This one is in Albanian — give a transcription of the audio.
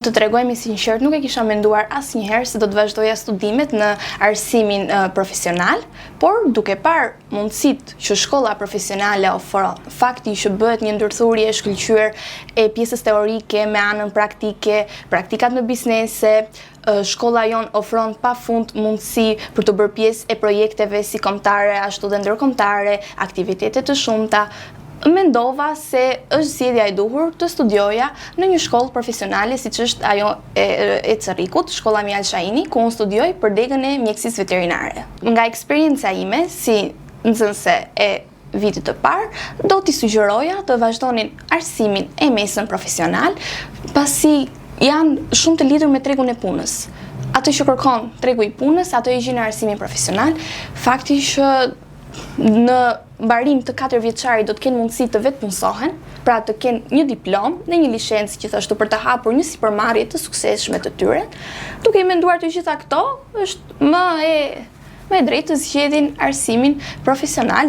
Të tregojmë sinqert, nuk e kisha menduar asnjëherë se do të vazhdoja studimet në arsimin profesional, por duke parë mundësitë që shkolla profesionale ofron, fakti që bëhet një ndërthurje e shkëlqyer e pjesës teorike me anën praktike, praktikat në biznese, shkolla jon ofron pafund mundësi për të bërë pjesë e projekteve si kombëtare ashtu dhe ndërkombëtare, aktivitete të shumta. Mendova se është zgjedhja e duhur të studioja në një shkollë profesionale siç është ajo e Cerrikut, shkolla Mjal Shaini, ku unë studioj për degën e mjekësisë veterinare. Nga eksperienca ime si nxënëse e vitit të parë, do t'i sugjeroja të vazhdonin arsimin e mesëm profesional, pasi janë shumë të lidhur me tregun e punës. Ato që kërkon tregu i punës, ato e gjen në arsimin profesional, fakti që në mbarim të 4 vjeçarit do të kenë mundësi të vetë punësohen, pra të kenë një diplomë dhe një licencë gjithashtu për të hapur një sipërmarrje të suksesshme të tyre. Duke i menduar të gjitha këto, është më e drejtë të zgjedhin arsimin profesional.